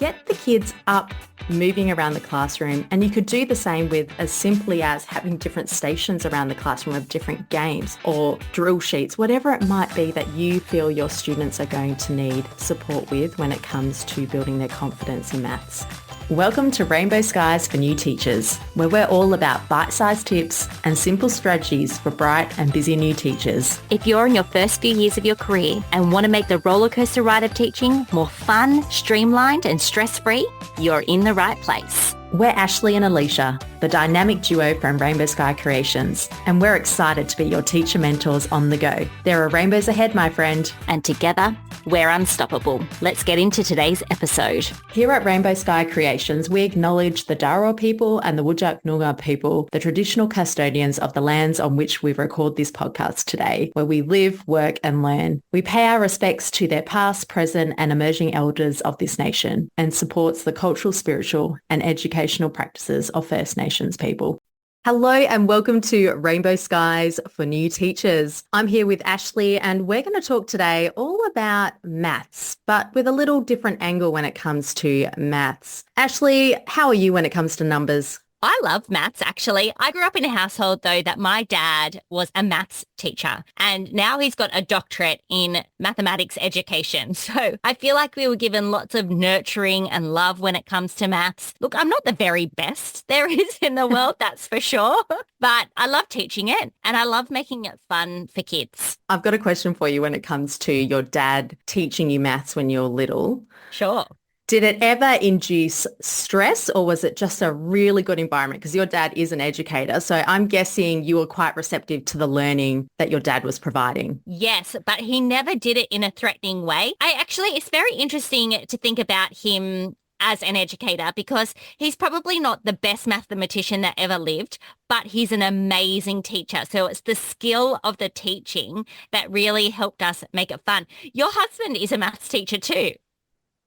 Get the kids up, moving around the classroom, and you could do the same with as simply as having different stations around the classroom of different games or drill sheets, whatever it might be that you feel your students are going to need support with when it comes to building their confidence in maths. Welcome to Rainbow Skies for New Teachers, where we're all about bite-sized tips and simple strategies for bright and busy new teachers. If you're in your first few years of your career and want to make the rollercoaster ride of teaching more fun, streamlined and stress-free, you're in the right place. We're Ashley and Alicia, the dynamic duo from Rainbow Sky Creations, and we're excited to be your teacher mentors on the go. There are rainbows ahead, my friend. And together, we're unstoppable. Let's get into today's episode. Here at Rainbow Sky Creations, we acknowledge the Darra people and the Whadjuk Noongar people, the traditional custodians of the lands on which we record this podcast today, where we live, work and learn. We pay our respects to their past, present and emerging elders of this nation and supports the cultural, spiritual and educational practices of First Nations people. Hello and welcome to Rainbow Skies for New Teachers. I'm here with Ashley and we're going to talk today all about maths, but with a little different angle when it comes to maths. Ashley, how are you when it comes to numbers? I love maths, actually. I grew up in a household, though, that my dad was a maths teacher, and now he's got a doctorate in mathematics education. So I feel like we were given lots of nurturing and love when it comes to maths. Look, I'm not the very best there is in the world, that's for sure, but I love teaching it and I love making it fun for kids. I've got a question for you when it comes to your dad teaching you maths when you were little. Sure. Did it ever induce stress or was it just a really good environment? Because your dad is an educator. So I'm guessing you were quite receptive to the learning that your dad was providing. Yes, but he never did it in a threatening way. It's very interesting to think about him as an educator because he's probably not the best mathematician that ever lived, but he's an amazing teacher. So it's the skill of the teaching that really helped us make it fun. Your husband is a maths teacher too.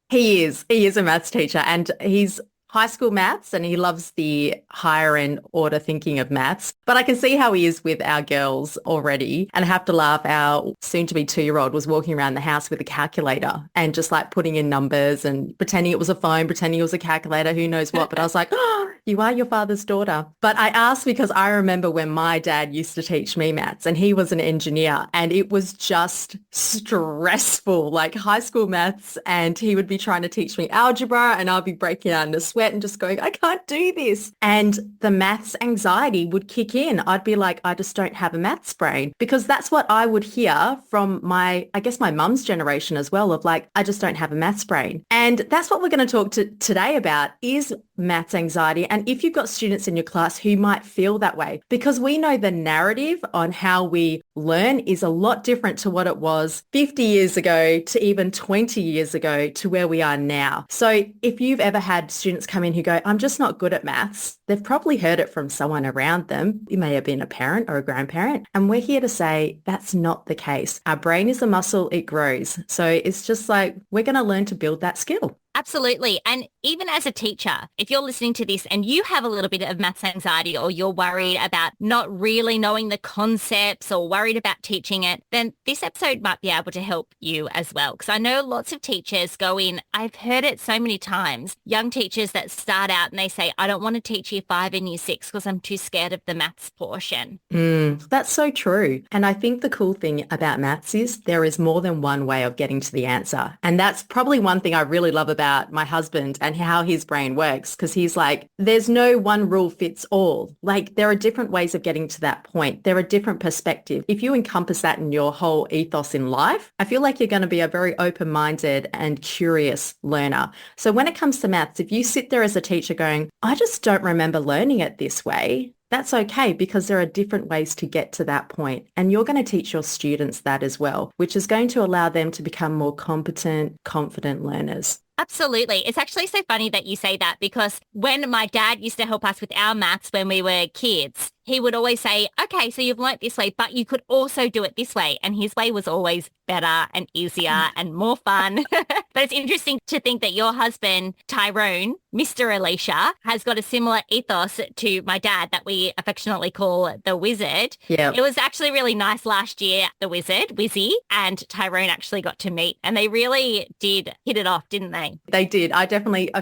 He is a maths teacher and he's high school maths and he loves the higher end order thinking of maths. But I can see how he is with our girls already and I have to laugh. Our soon to be 2-year-old was walking around the house with a calculator and just like putting in numbers and pretending it was a phone, pretending it was a calculator, who knows what. But I was like, oh, you are your father's daughter. But I asked because I remember when my dad used to teach me maths and he was an engineer and it was just stressful, like high school maths. And he would be trying to teach me algebra and I'll be breaking out into sweat and just going, I can't do this. And the maths anxiety would kick in. I'd be like, I just don't have a maths brain because that's what I would hear from my mum's generation as well of like, I just don't have a maths brain. And that's what we're going to talk today about is maths anxiety. And if you've got students in your class who might feel that way, because we know the narrative on how we learn is a lot different to what it was 50 years ago to even 20 years ago to where we are now. So if you've ever had students come in who go, I'm just not good at maths, they've probably heard it from someone around them. You may have been a parent or a grandparent. And we're here to say that's not the case. Our brain is a muscle, it grows. So it's just like, we're going to learn to build that skill. Absolutely. And even as a teacher, if you're listening to this and you have a little bit of maths anxiety or you're worried about not really knowing the concepts or worried about teaching it, then this episode might be able to help you as well. Because I know lots of teachers go in, I've heard it so many times, young teachers that start out and they say, I don't want to teach year 5 and year 6 because I'm too scared of the maths portion. That's so true. And I think the cool thing about maths is there is more than one way of getting to the answer. And that's probably one thing I really love about my husband and how his brain works because he's like, there's no one rule fits all. Like there are different ways of getting to that point. There are different perspectives. If you encompass that in your whole ethos in life, I feel like you're going to be a very open-minded and curious learner. So when it comes to maths, if you sit there as a teacher going, I just don't remember learning it this way, that's okay because there are different ways to get to that point. And you're going to teach your students that as well, which is going to allow them to become more competent, confident learners. Absolutely. It's actually so funny that you say that because when my dad used to help us with our maths when we were kids, he would always say, okay, so you've learnt this way, but you could also do it this way. And his way was always better and easier and more fun. But it's interesting to think that your husband, Tyrone, Mr. Alicia has got a similar ethos to my dad that we affectionately call the Wizard. Yeah. It was actually really nice last year, the Wizard, Wizzy, and Tyrone actually got to meet, and they really did hit it off, didn't they? They did. I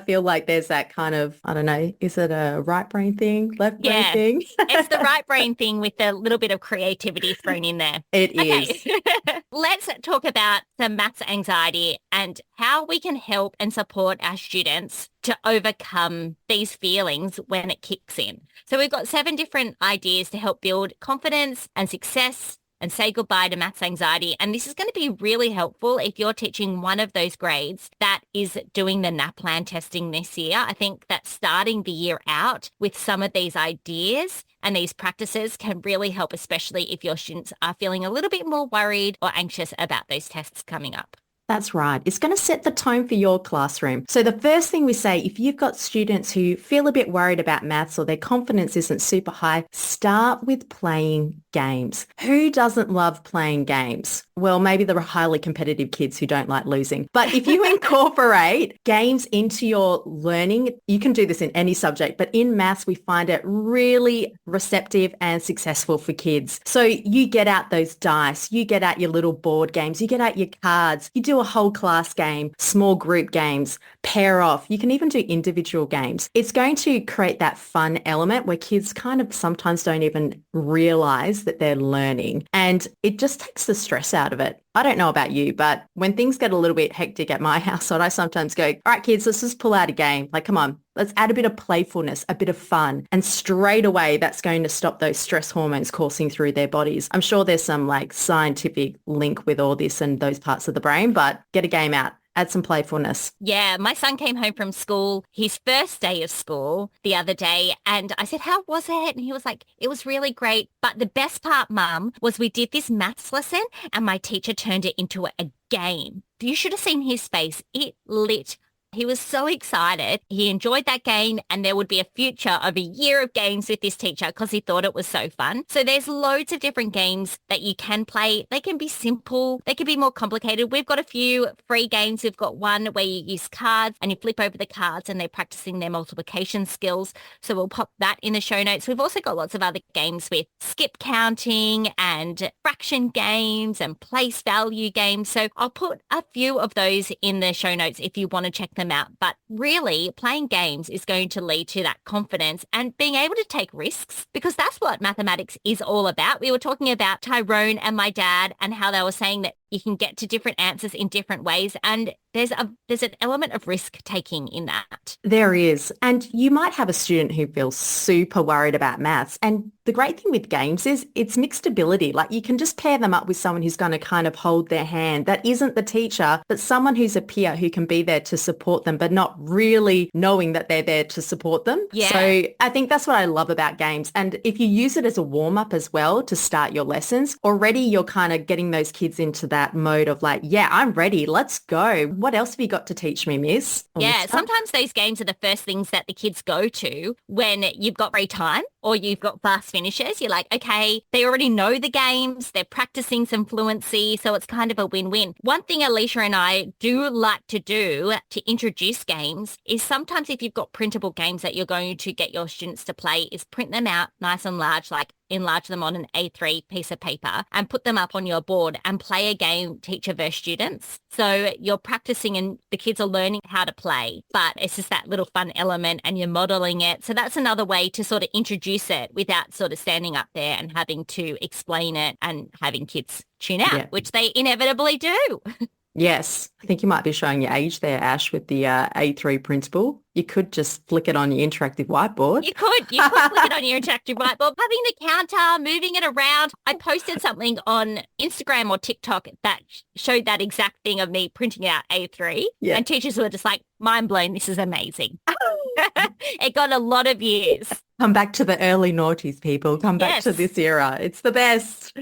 feel like there's that kind of, I don't know, is it a right brain thing, left brain Yeah. thing? It's the right brain thing with a little bit of creativity thrown in there. It Okay, is. let's talk about some maths anxiety and how we can help and support our students to overcome these feelings when it kicks in. So we've got 7 different ideas to help build confidence and success and say goodbye to maths anxiety. And this is going to be really helpful if you're teaching one of those grades that is doing the NAPLAN testing this year. I think that starting the year out with some of these ideas and these practices can really help, especially if your students are feeling a little bit more worried or anxious about those tests coming up. That's right. It's going to set the tone for your classroom. So the first thing we say, if you've got students who feel a bit worried about maths or their confidence isn't super high, start with playing games. Who doesn't love playing games? Well, maybe the highly competitive kids who don't like losing. But if you incorporate games into your learning, you can do this in any subject, but in maths, we find it really receptive and successful for kids. So you get out those dice, you get out your little board games, you get out your cards, you do a whole class game, small group games, pair off. You can even do individual games. It's going to create that fun element where kids kind of sometimes don't even realize that they're learning, and it just takes the stress out of it. I don't know about you, but when things get a little bit hectic at my household, I sometimes go, all right, kids, let's just pull out a game. Like, come on, let's add a bit of playfulness, a bit of fun. And straight away, that's going to stop those stress hormones coursing through their bodies. I'm sure there's some like scientific link with all this and those parts of the brain, but get a game out. Add some playfulness. Yeah, my son came home from school, his first day of school the other day, and I said, how was it? And he was like, it was really great. But the best part, Mum, was we did this maths lesson and my teacher turned it into a game. You should have seen his face. It lit. He was so excited. He enjoyed that game, and there would be a future of a year of games with this teacher because he thought it was so fun. So there's loads of different games that you can play. They can be simple. They can be more complicated. We've got a few free games. We've got one where you use cards and you flip over the cards and they're practicing their multiplication skills. So we'll pop that in the show notes. We've also got lots of other games with skip counting and fraction games and place value games. So I'll put a few of those in the show notes if you want to check them out. But really, playing games is going to lead to that confidence and being able to take risks, because that's what mathematics is all about. We were talking about Tyrone and my dad and how they were saying that you can get to different answers in different ways. And there's an element of risk taking in that. There is. And you might have a student who feels super worried about maths. And the great thing with games is it's mixed ability. Like you can just pair them up with someone who's going to kind of hold their hand. That isn't the teacher, but someone who's a peer who can be there to support them, but not really knowing that they're there to support them. Yeah. So I think that's what I love about games. And if you use it as a warm up as well to start your lessons, already you're kind of getting those kids into that mode of like, yeah, I'm ready. Let's go. What else have you got to teach me, miss? Yeah, sometimes those games are the first things that the kids go to when you've got free time or you've got fast finishes. You're like, okay, they already know the games. They're practicing some fluency. So it's kind of a win-win. One thing Alicia and I do like to do to introduce games is sometimes if you've got printable games that you're going to get your students to play is print them out nice and large, like enlarge them on an A3 piece of paper and put them up on your board and play a game teacher versus students. So you're practicing and the kids are learning how to play, but it's just that little fun element and you're modeling it. So that's another way to sort of introduce it without sort of standing up there and having to explain it and having kids tune out, which they inevitably do. Yes. I think you might be showing your age there, Ash, with the A3 principle. You could just flick it on your interactive whiteboard. You could flick it on your interactive whiteboard. Having the counter, moving it around. I posted something on Instagram or TikTok that showed that exact thing of me printing out A3. Yeah. And teachers were just like, mind blown, this is amazing. It got a lot of views. Come back to the early noughties, people. Come back to this era. It's the best.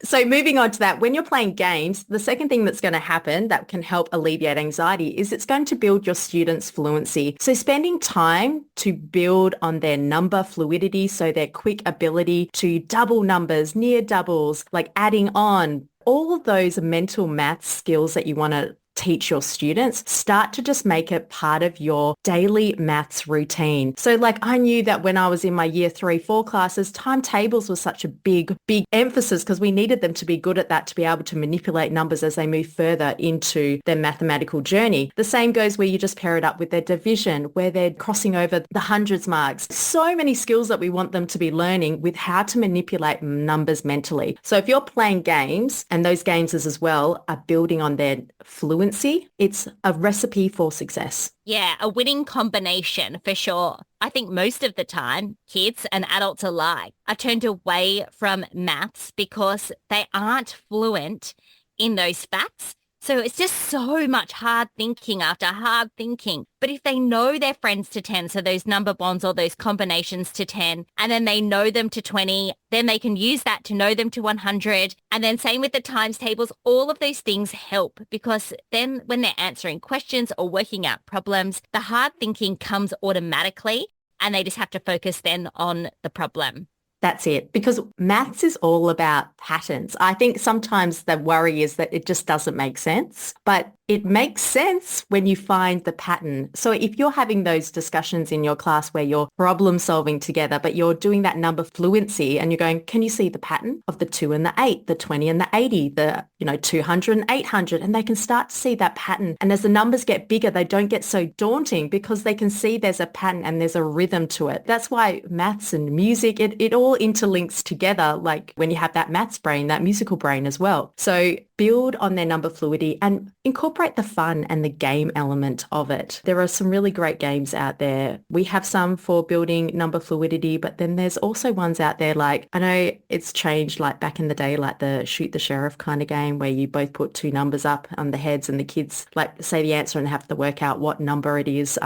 So moving on to that, when you're playing games, the second thing that's going to happen that can help alleviate anxiety is it's going to build your students' fluency. So spending time to build on their number fluidity, so their quick ability to double numbers, near doubles, like adding on, all of those mental math skills that you want to teach your students, start to just make it part of your daily maths routine. So like I knew that when I was in my year 3, 4 classes, timetables was such a big emphasis because we needed them to be good at that to be able to manipulate numbers as they move further into their mathematical journey. The same goes where you just pair it up with their division, where they're crossing over the hundreds marks. So many skills that we want them to be learning with how to manipulate numbers mentally. So if you're playing games and those games as well are building on their fluency, it's a recipe for success. Yeah, a winning combination for sure. I think most of the time, kids and adults alike are turned away from maths because they aren't fluent in those facts. So it's just so much hard thinking after hard thinking. But if they know their friends to 10, so those number bonds or those combinations to 10, and then they know them to 20, then they can use that to know them to 100. And then same with the times tables, all of those things help because then when they're answering questions or working out problems, the hard thinking comes automatically and they just have to focus then on the problem. That's it. Because maths is all about patterns. I think sometimes the worry is that it just doesn't make sense, but it makes sense when you find the pattern. So if you're having those discussions in your class where you're problem solving together, but you're doing that number fluency and you're going, can you see the pattern of the 2 and the 8, the 20 and the 80, the 200 and 800, and they can start to see that pattern. And as the numbers get bigger, they don't get so daunting because they can see there's a pattern and there's a rhythm to it. That's why maths and music, it all interlinks together, like when you have that maths brain, that musical brain as well. So build on their number fluidity and incorporate the fun and the game element of it. There are some really great games out there. We have some for building number fluidity, but then there's also ones out there like, I know it's changed like back in the day, like the shoot the sheriff kind of game where you both put 2 numbers up on the heads and the kids like say the answer and have to work out what number it is.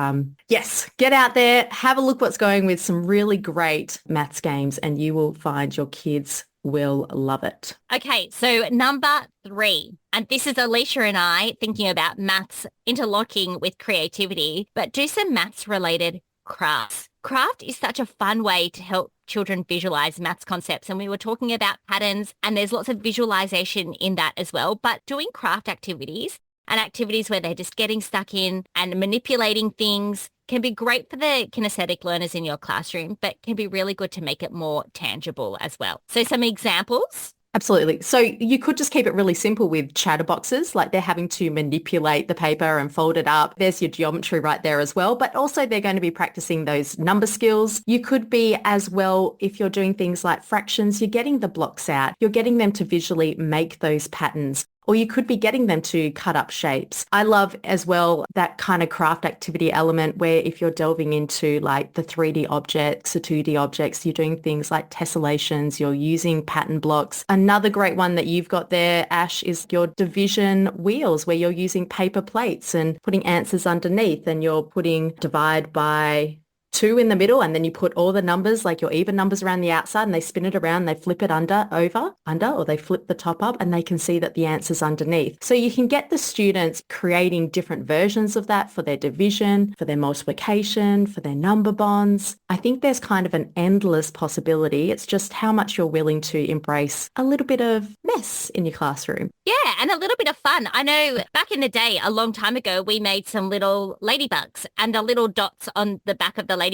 Yes, get out there, have a look what's going with some really great maths games and you will find your kids will love it. Okay, so number 3, and this is Alicia and I thinking about maths interlocking with creativity, but do some maths related crafts. Craft is such a fun way to help children visualize maths concepts. And we were talking about patterns and there's lots of visualization in that as well. But doing craft activities and activities where they're just getting stuck in and manipulating things can be great for the kinesthetic learners in your classroom, but can be really good to make it more tangible as well. So some examples. Absolutely. So you could just keep it really simple with chatterboxes, like they're having to manipulate the paper and fold it up. There's your geometry right there as well, but also they're going to be practicing those number skills. You could be as well, if you're doing things like fractions, you're getting the blocks out, you're getting them to visually make those patterns. Or you could be getting them to cut up shapes. I love as well that kind of craft activity element where if you're delving into like the 3D objects, the 2D objects, you're doing things like tessellations, you're using pattern blocks. Another great one that you've got there, Ash, is your division wheels where you're using paper plates and putting answers underneath and you're putting divide by 2 in the middle and then you put all the numbers like your even numbers around the outside and they spin it around, they flip it under, or they flip the top up and they can see that the answer's underneath. So you can get the students creating different versions of that for their division, for their multiplication, for their number bonds. I think there's kind of an endless possibility. It's just how much you're willing to embrace a little bit of mess in your classroom. Yeah, and a little bit of fun. I know back in the day, a long time ago, we made some little ladybugs and the little dots on the back of the ladybugs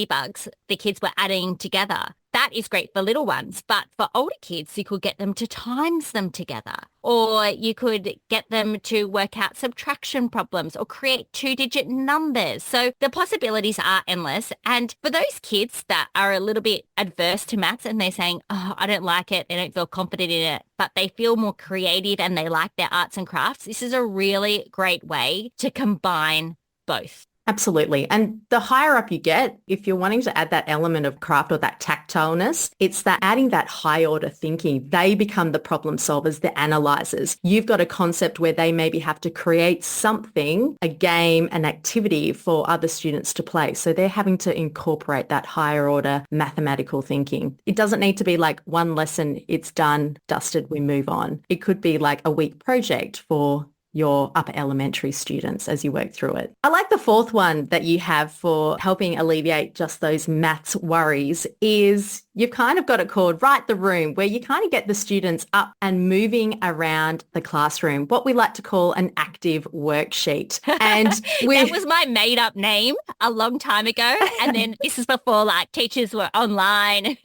the kids were adding together. That is great for little ones, but for older kids, you could get them to times them together, or you could get them to work out subtraction problems or create 2-digit numbers. So the possibilities are endless. And for those kids that are a little bit adverse to maths and they're saying, oh, I don't like it, they don't feel confident in it, but they feel more creative and they like their arts and crafts, this is a really great way to combine both. Absolutely. And the higher up you get, if you're wanting to add that element of craft or that tactileness, it's that adding that high order thinking. They become the problem solvers, the analyzers. You've got a concept where they maybe have to create something, a game, an activity for other students to play. So they're having to incorporate that higher order mathematical thinking. It doesn't need to be like one lesson, it's done, dusted, we move on. It could be like a week project for your upper elementary students as you work through it. I like the fourth one that you have for helping alleviate just those maths worries is you've kind of got it called Write the Room, where you kind of get the students up and moving around the classroom, what we like to call an active worksheet. And that was my made up name a long time ago. And then this is before like teachers were online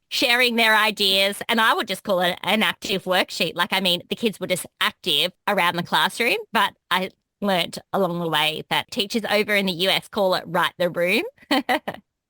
sharing their ideas. And I would just call it an active worksheet. Like, I mean, the kids were just active around the classroom, but I learnt along the way that teachers over in the US call it Write the Room.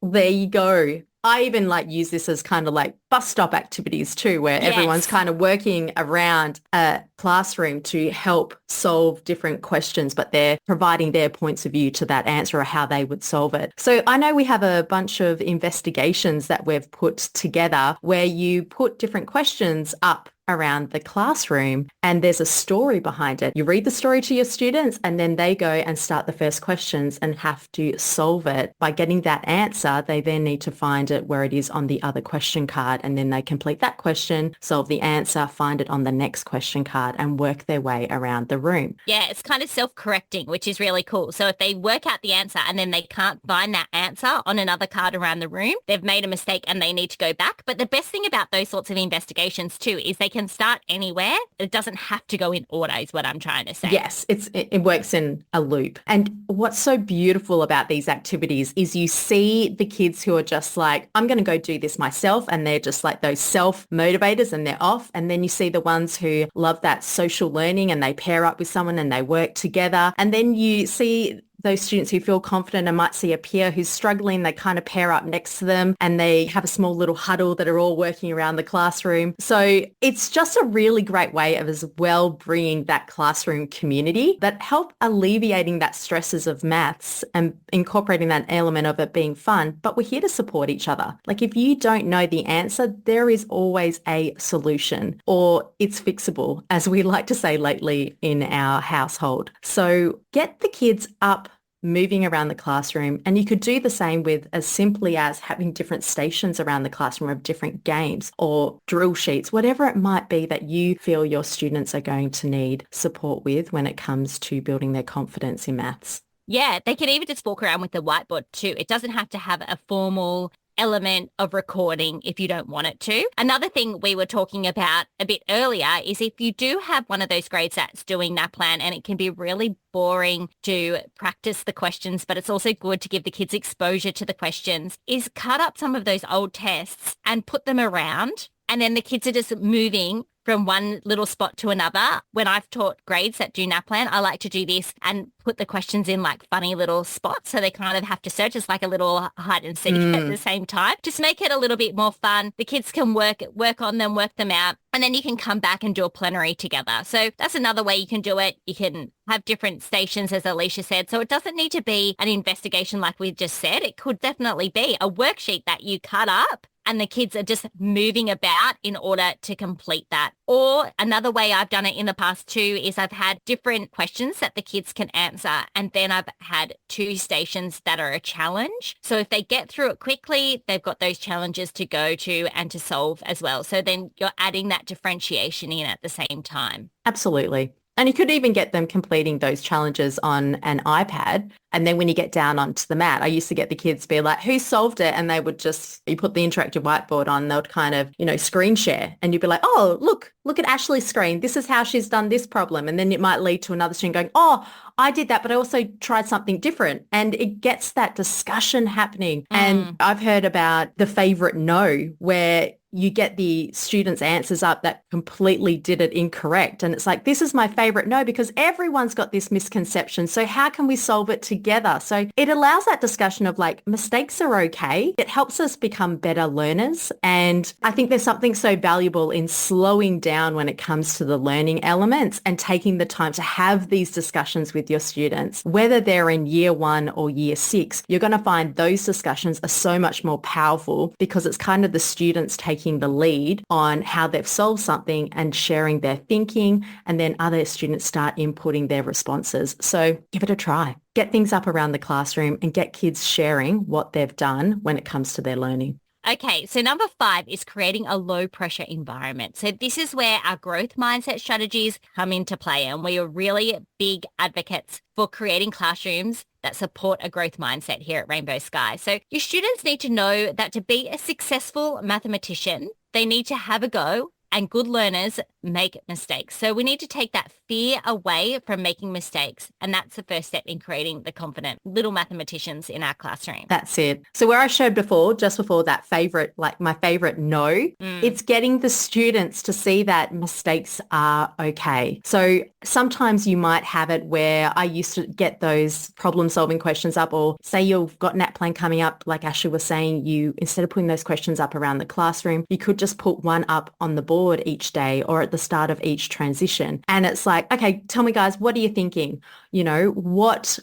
There you go. I even like use this as kind of like bus stop activities too, where everyone's kind of working around a classroom to help solve different questions, but they're providing their points of view to that answer or how they would solve it. So I know we have a bunch of investigations that we've put together where you put different questions up around the classroom and there's a story behind it. You read the story to your students and then they go and start the first questions and have to solve it. By getting that answer, they then need to find it where it is on the other question card and then they complete that question, solve the answer, find it on the next question card and work their way around the room. Yeah, it's kind of self-correcting, which is really cool. So if they work out the answer and then they can't find that answer on another card around the room, they've made a mistake and they need to go back. But the best thing about those sorts of investigations too is they can start anywhere. It doesn't have to go in order is what I'm trying to say. Yes, it works in a loop. And what's so beautiful about these activities is you see the kids who are just like, I'm going to go do this myself. And they're just like those self-motivators and they're off. And then you see the ones who love that social learning and they pair up with someone and they work together. And then you see those students who feel confident and might see a peer who's struggling, they kind of pair up next to them and they have a small little huddle that are all working around the classroom. So it's just a really great way of as well bringing that classroom community that help alleviating that stresses of maths and incorporating that element of it being fun. But we're here to support each other. Like if you don't know the answer, there is always a solution or it's fixable, as we like to say lately in our household. So get the kids up moving around the classroom. And you could do the same with as simply as having different stations around the classroom of different games or drill sheets, whatever it might be that you feel your students are going to need support with when it comes to building their confidence in maths. Yeah, they can even just walk around with the whiteboard too. It doesn't have to have a formal element of recording if you don't want it to. Another thing we were talking about a bit earlier is if you do have one of those grades that's doing NAPLAN and it can be really boring to practice the questions, but it's also good to give the kids exposure to the questions, is cut up some of those old tests and put them around. And then the kids are just moving from one little spot to another. When I've taught grades that do NAPLAN, I like to do this and put the questions in like funny little spots. So they kind of have to search. It's like a little hide and seek at the same time. Just make it a little bit more fun. The kids can work on them, work them out. And then you can come back and do a plenary together. So that's another way you can do it. You can have different stations, as Alicia said. So it doesn't need to be an investigation like we just said. It could definitely be a worksheet that you cut up and the kids are just moving about in order to complete that. Or another way I've done it in the past too is I've had different questions that the kids can answer. And then I've had 2 stations that are a challenge. So if they get through it quickly, they've got those challenges to go to and to solve as well. So then you're adding that differentiation in at the same time. Absolutely. And you could even get them completing those challenges on an iPad. And then when you get down onto the mat, I used to get the kids be like, who solved it? And they would just, you put the interactive whiteboard on, they would kind of, screen share. And you'd be like, oh, look at Ashley's screen. This is how she's done this problem. And then it might lead to another student going, oh, I did that, but I also tried something different. And it gets that discussion happening. And I've heard about the favorite no, where you get the students' answers up that completely did it incorrect. And it's like, this is my favorite no, because everyone's got this misconception. So how can we solve it together? So it allows that discussion of like, mistakes are okay. It helps us become better learners. And I think there's something so valuable in slowing down when it comes to the learning elements and taking the time to have these discussions with your students, whether they're in year 1 or year 6. You're going to find those discussions are so much more powerful because it's kind of the students taking the lead on how they've solved something and sharing their thinking, and then other students start inputting their responses. So give it a try. Get things up around the classroom and get kids sharing what they've done when it comes to their learning. Okay, so number 5 is creating a low pressure environment. So this is where our growth mindset strategies come into play, and we are really big advocates for creating classrooms that support a growth mindset here at Rainbow Sky. So your students need to know that to be a successful mathematician, they need to have a go, and good learners make mistakes. So we need to take that fear away from making mistakes. And that's the first step in creating the confident little mathematicians in our classroom. That's it. So where I showed before, just before that favorite, like my favorite no, it's getting the students to see that mistakes are okay. So sometimes you might have it where I used to get those problem solving questions up, or say you've got NAPLAN coming up, like Ashley was saying, you, instead of putting those questions up around the classroom, you could just put one up on the board each day or at the start of each transition. And it's like, okay, tell me guys, what are you thinking? You know, what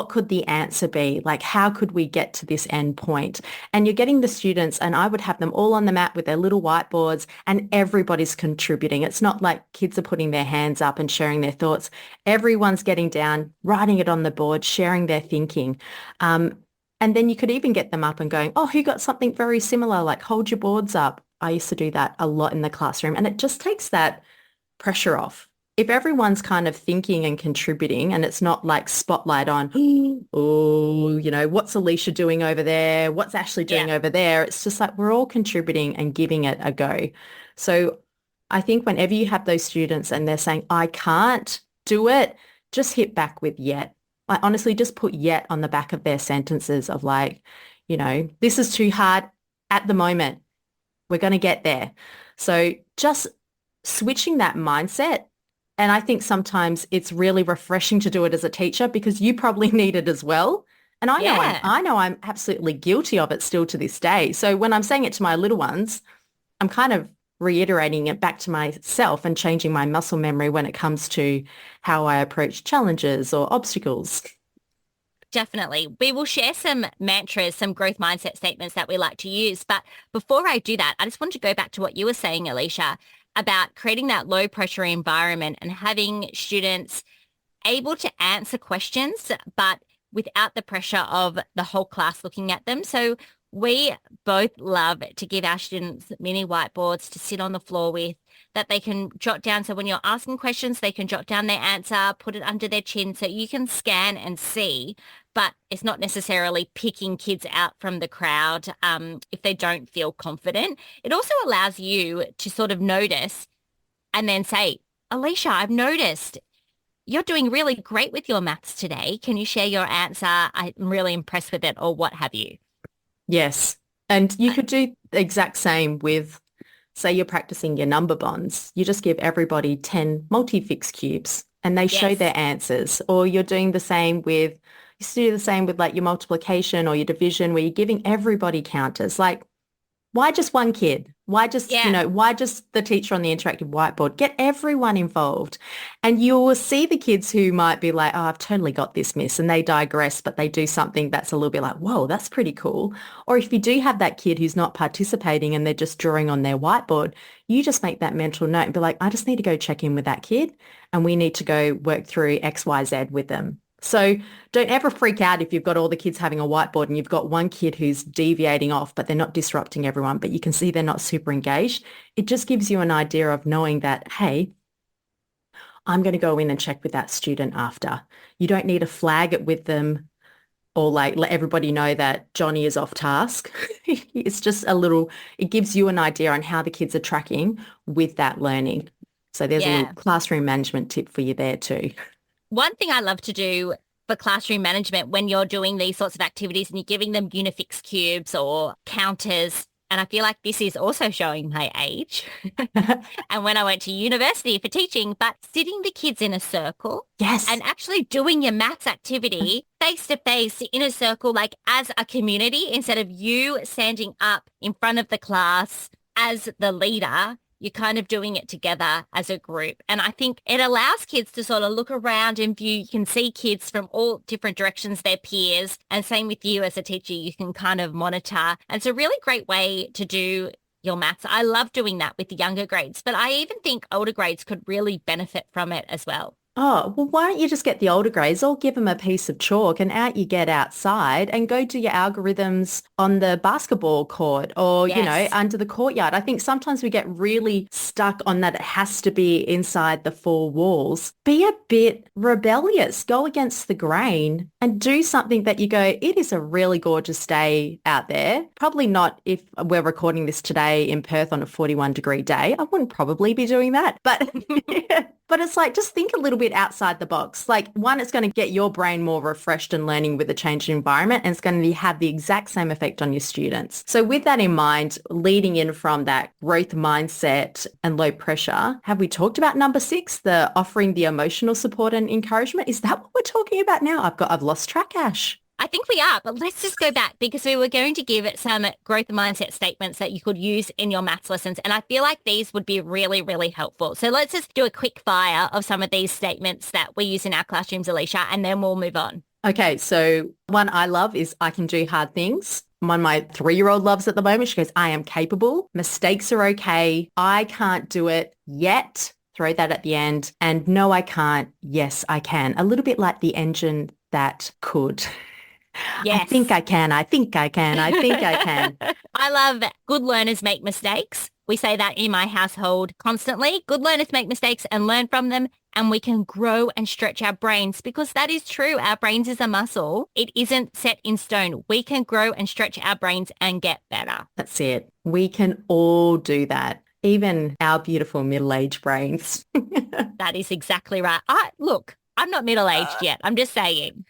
could the answer be? Like, how could we get to this end point? And you're getting the students, and I would have them all on the mat with their little whiteboards, and everybody's contributing. It's not like kids are putting their hands up and sharing their thoughts. Everyone's getting down, writing it on the board, sharing their thinking. And then you could even get them up and going, oh, who got something very similar? Like, hold your boards up. I used to do that a lot in the classroom, and it just takes that pressure off. If everyone's kind of thinking and contributing, and it's not like spotlight on, oh, you know, what's Alicia doing over there? What's Ashley doing over there? It's just like we're all contributing and giving it a go. So I think whenever you have those students and they're saying, I can't do it, just hit back with yet. I honestly just put yet on the back of their sentences of like, you know, this is too hard at the moment. We're going to get there. So just switching that mindset. And I think sometimes it's really refreshing to do it as a teacher because you probably need it as well. And I know I'm absolutely guilty of it still to this day. So when I'm saying it to my little ones, I'm kind of reiterating it back to myself and changing my muscle memory when it comes to how I approach challenges or obstacles. Definitely. We will share some mantras, some growth mindset statements that we like to use. But before I do that, I just want to go back to what you were saying, Alicia, about creating that low pressure environment and having students able to answer questions, but without the pressure of the whole class looking at them. So we both love to give our students mini whiteboards to sit on the floor with that they can jot down. So when you're asking questions, they can jot down their answer, put it under their chin so you can scan and see, but it's not necessarily picking kids out from the crowd if they don't feel confident. It also allows you to sort of notice and then say, Alicia, I've noticed you're doing really great with your maths today. Can you share your answer? I'm really impressed with it, or what have you. Yes. And you could do the exact same with, say you're practicing your number bonds. You just give everybody 10 multi-fix cubes and they show their answers. Or you're doing the same with, you used to do the same with like your multiplication or your division where you're giving everybody counters. Like, why just one kid? Why just, why just the teacher on the interactive whiteboard? Get everyone involved. And you will see the kids who might be like, oh, I've totally got this, miss. And they digress, but they do something that's a little bit like, whoa, that's pretty cool. Or if you do have that kid who's not participating and they're just drawing on their whiteboard, you just make that mental note and be like, I just need to go check in with that kid and we need to go work through X, Y, Z with them. So don't ever freak out if you've got all the kids having a whiteboard and you've got one kid who's deviating off, but they're not disrupting everyone, but you can see they're not super engaged. It just gives you an idea of knowing that, hey, I'm going to go in and check with that student after. You don't need to flag it with them or like let everybody know that Johnny is off task. It's just it gives you an idea on how the kids are tracking with that learning. So there's a little classroom management tip for you there too. One thing I love to do for classroom management when you're doing these sorts of activities and you're giving them unifix cubes or counters, and I feel like this is also showing my age, and when I went to university for teaching, but sitting the kids in a circle and actually doing your maths activity face to face in a circle, like as a community, instead of you standing up in front of the class as the leader. You're kind of doing it together as a group. And I think it allows kids to sort of look around and view. You can see kids from all different directions, their peers. And same with you as a teacher, you can kind of monitor. And it's a really great way to do your maths. I love doing that with the younger grades, but I even think older grades could really benefit from it as well. Oh, well, why don't you just get the older grades or give them a piece of chalk and out you get outside and go do your algorithms on the basketball court or, Yes. under the courtyard. I think sometimes we get really stuck on that it has to be inside the four walls. Be a bit rebellious, go against the grain and do something that you go, it is a really gorgeous day out there. Probably not if we're recording this today in Perth on a 41-degree day. I wouldn't probably be doing that, but but it's like, just think a little bit outside the box. Like one, it's going to get your brain more refreshed and learning with a changed environment, and it's going to have the exact same effect on your students. So with that in mind, leading in from that growth mindset and low pressure, have we talked about number 6, the offering the emotional support and encouragement? Is that what we're talking about now? I've lost track, Ash. I think we are, but let's just go back because we were going to give it some growth mindset statements that you could use in your maths lessons. And I feel like these would be really, really helpful. So let's just do a quick fire of some of these statements that we use in our classrooms, Alicia, and then we'll move on. Okay, so one I love is I can do hard things. One my 3-year-old loves at the moment. She goes, I am capable. Mistakes are okay. I can't do it yet. Throw that at the end. And no, I can't. Yes, I can. A little bit like the engine that could. I Yes. think I can. I think I can. I think I can. I love good learners make mistakes. We say that in my household constantly. Good learners make mistakes and learn from them, and we can grow and stretch our brains because that is true. Our brains is a muscle. It isn't set in stone. We can grow and stretch our brains and get better. That's it. We can all do that. Even our beautiful middle-aged brains. That is exactly right. Look, I'm not middle-aged yet. I'm just saying.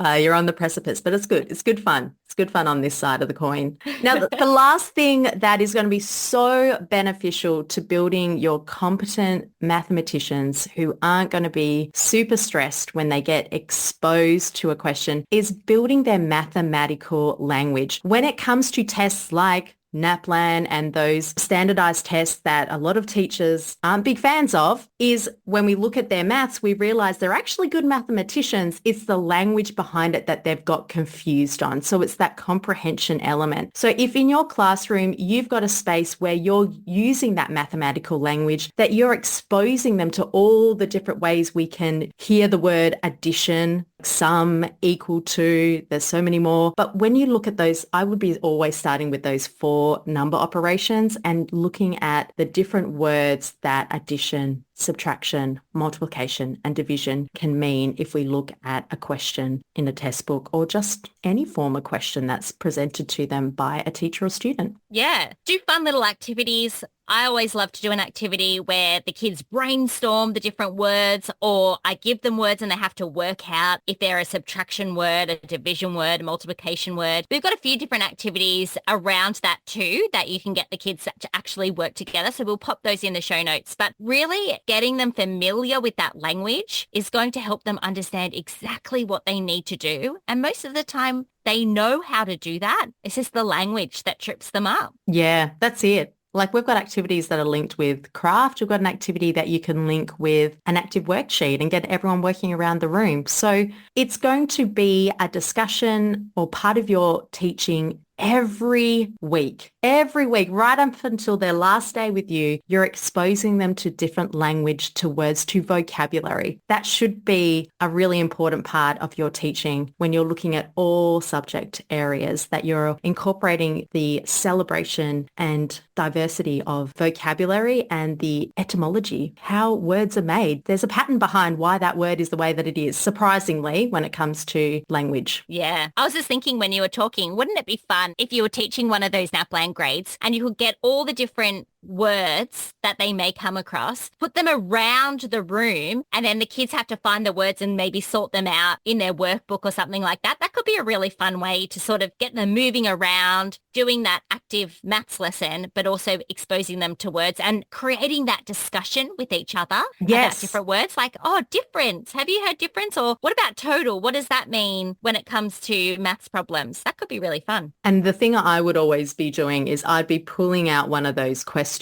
You're on the precipice, but it's good. It's good fun. It's good fun on this side of the coin. Now, the last thing that is going to be so beneficial to building your competent mathematicians who aren't going to be super stressed when they get exposed to a question is building their mathematical language. When it comes to tests like NAPLAN and those standardized tests that a lot of teachers aren't big fans of, is when we look at their maths, we realize they're actually good mathematicians. It's the language behind it that they've got confused on. So it's that comprehension element. So if in your classroom, you've got a space where you're using that mathematical language, that you're exposing them to all the different ways we can hear the word addition, sum, equal to, there's so many more. But when you look at those, I would be always starting with those 4 number operations and looking at the different words that addition, subtraction, multiplication and division can mean if we look at a question in a test book or just any form of question that's presented to them by a teacher or student. Yeah. Do fun little activities. I always love to do an activity where the kids brainstorm the different words, or I give them words and they have to work out if they're a subtraction word, a division word, a multiplication word. We've got a few different activities around that too that you can get the kids to actually work together. So we'll pop those in the show notes. But really getting them familiar with that language is going to help them understand exactly what they need to do. And most of the time, they know how to do that. It's just the language that trips them up. Yeah, that's it. Like we've got activities that are linked with craft. We've got an activity that you can link with an active worksheet and get everyone working around the room. So it's going to be a discussion or part of your teaching every week, right up until their last day with you. You're exposing them to different language, to words, to vocabulary. That should be a really important part of your teaching when you're looking at all subject areas, that you're incorporating the celebration and diversity of vocabulary and the etymology, how words are made. There's a pattern behind why that word is the way that it is, surprisingly, when it comes to language. Yeah. I was just thinking when you were talking, wouldn't it be fun if you were teaching one of those NAPLAN grades and you could get all the different words that they may come across, put them around the room, and then the kids have to find the words and maybe sort them out in their workbook or something like that. That could be a really fun way to sort of get them moving around, doing that active maths lesson, but also exposing them to words and creating that discussion with each other about different words. Like, oh, difference. Have you heard difference? Or what about total? What does that mean when it comes to maths problems? That could be really fun. And the thing I would always be doing is I'd be pulling out one of those questions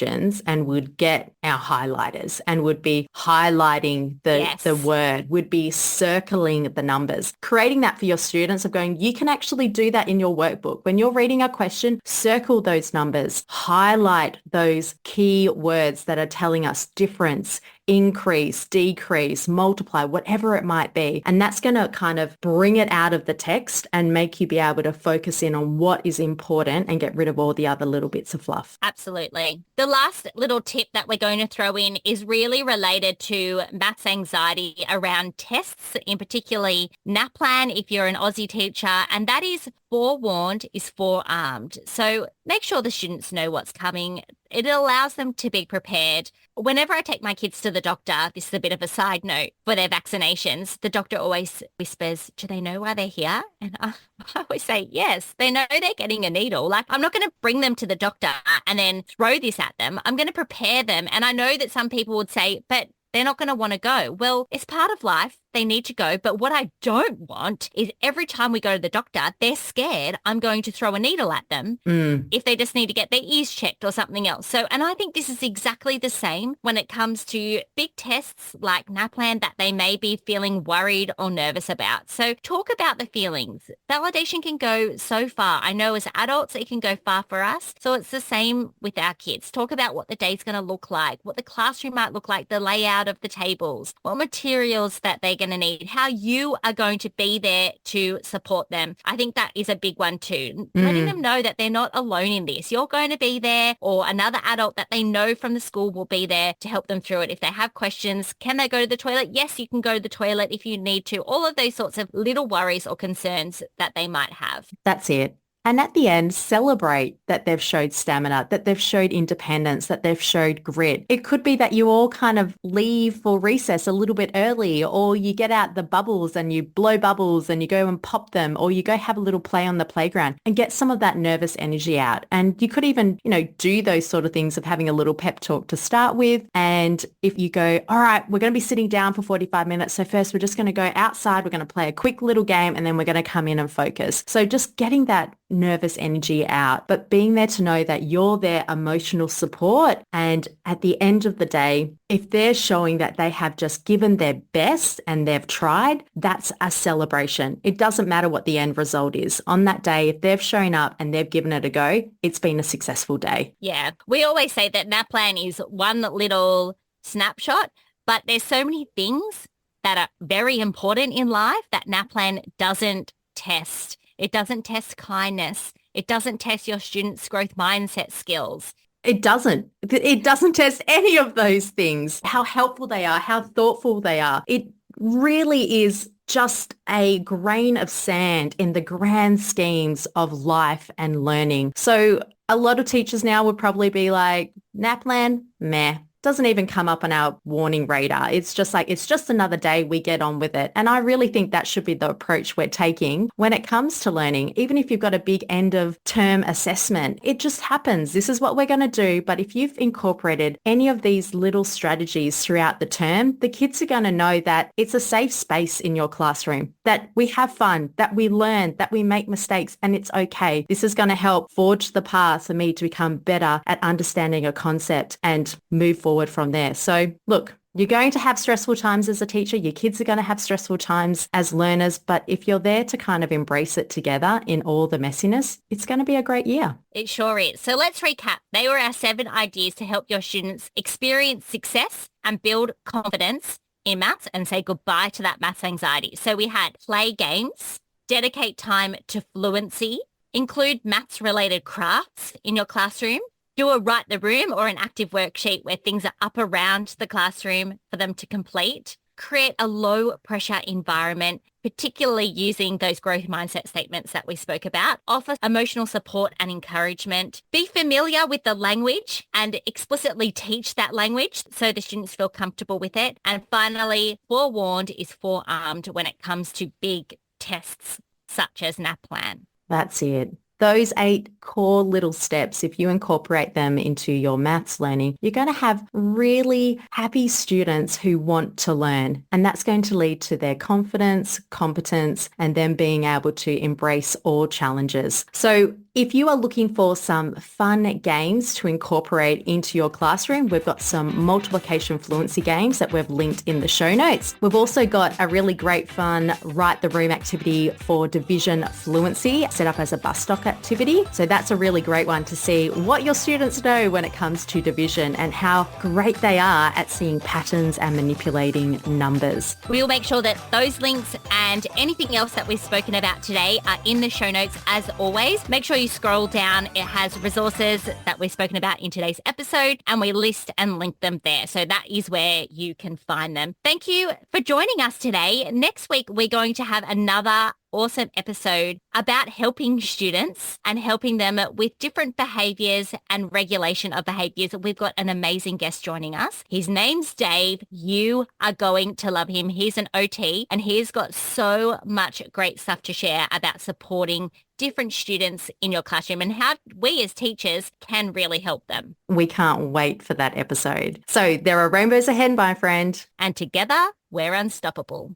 and would get our highlighters and would be highlighting the word, would be circling the numbers, creating that for your students of going, you can actually do that in your workbook. When you're reading a question, circle those numbers, highlight those key words that are telling us difference, increase, decrease, multiply, whatever it might be. And that's going to kind of bring it out of the text and make you be able to focus in on what is important and get rid of all the other little bits of fluff. Absolutely. The last little tip that we're going to throw in is really related to maths anxiety around tests, in particularly NAPLAN if you're an Aussie teacher, and that is forewarned is forearmed. So make sure the students know what's coming. It allows them to be prepared. Whenever I take my kids to the doctor, this is a bit of a side note, for their vaccinations, the doctor always whispers, do they know why they're here? And I always say, yes, they know they're getting a needle. Like, I'm not going to bring them to the doctor and then throw this at them. I'm going to prepare them. And I know that some people would say, but they're not going to want to go. Well, it's part of life. They need to go. But what I don't want is every time we go to the doctor, they're scared I'm going to throw a needle at them if they just need to get their ears checked or something else. So, and I think this is exactly the same when it comes to big tests like NAPLAN that they may be feeling worried or nervous about. So talk about the feelings. Validation can go so far. I know as adults, it can go far for us. So it's the same with our kids. Talk about what the day's going to look like, what the classroom might look like, the layout of the tables, what materials that they're going to need, how you are going to be there to support them. I think that is a big one too. Letting them know that they're not alone in this. You're going to be there, or another adult that they know from the school will be there to help them through it. If they have questions, can they go to the toilet? Yes, you can go to the toilet if you need to. All of those sorts of little worries or concerns that they might have. That's it. And at the end, celebrate that they've showed stamina, that they've showed independence, that they've showed grit. It could be that you all kind of leave for recess a little bit early, or you get out the bubbles and you blow bubbles and you go and pop them, or you go have a little play on the playground and get some of that nervous energy out. And you could even, do those sort of things of having a little pep talk to start with. And if you go, all right, we're going to be sitting down for 45 minutes. So first we're just going to go outside. We're going to play a quick little game and then we're going to come in and focus. So just getting that nervous energy out, but being there to know that you're their emotional support. And at the end of the day, if they're showing that they have just given their best and they've tried, that's a celebration. It doesn't matter what the end result is. On that day, if they've shown up and they've given it a go, it's been a successful day. Yeah. We always say that NAPLAN is one little snapshot, but there's so many things that are very important in life that NAPLAN doesn't test. It doesn't test kindness. It doesn't test your students' growth mindset skills. It doesn't. It doesn't test any of those things. How helpful they are, how thoughtful they are. It really is just a grain of sand in the grand schemes of life and learning. So a lot of teachers now would probably be like, NAPLAN, meh. Doesn't even come up on our warning radar. It's just like, it's just another day, we get on with it. And I really think that should be the approach we're taking when it comes to learning. Even if you've got a big end of term assessment, it just happens. This is what we're going to do. But if you've incorporated any of these little strategies throughout the term, the kids are going to know that it's a safe space in your classroom, that we have fun, that we learn, that we make mistakes, and it's okay. This is going to help forge the path for me to become better at understanding a concept and move forward from there. So look, you're going to have stressful times as a teacher. Your kids are going to have stressful times as learners. But if you're there to kind of embrace it together in all the messiness, it's going to be a great year. It sure is. So let's recap. They were our 7 ideas to help your students experience success and build confidence in maths and say goodbye to that maths anxiety. So we had play games, dedicate time to fluency, include maths related crafts in your classroom, do a write the room or an active worksheet where things are up around the classroom for them to complete. Create a low pressure environment, particularly using those growth mindset statements that we spoke about. Offer emotional support and encouragement. Be familiar with the language and explicitly teach that language so the students feel comfortable with it. And finally, forewarned is forearmed when it comes to big tests such as NAPLAN. That's it. Those 8 core little steps, if you incorporate them into your maths learning, you're going to have really happy students who want to learn. And that's going to lead to their confidence, competence, and them being able to embrace all challenges. So if you are looking for some fun games to incorporate into your classroom, we've got some multiplication fluency games that we've linked in the show notes. We've also got a really great fun write the room activity for division fluency set up as a bus stop activity. So that's a really great one to see what your students know when it comes to division and how great they are at seeing patterns and manipulating numbers. We'll make sure that those links and anything else that we've spoken about today are in the show notes as always. Make sure you scroll down. It has resources that we've spoken about in today's episode and we list and link them there. So that is where you can find them. Thank you for joining us today. Next week, we're going to have another awesome episode about helping students and helping them with different behaviors and regulation of behaviors. We've got an amazing guest joining us. His name's Dave. You are going to love him. He's an OT and he's got so much great stuff to share about supporting different students in your classroom and how we as teachers can really help them. We can't wait for that episode. So there are rainbows ahead, my friend. And together, we're unstoppable.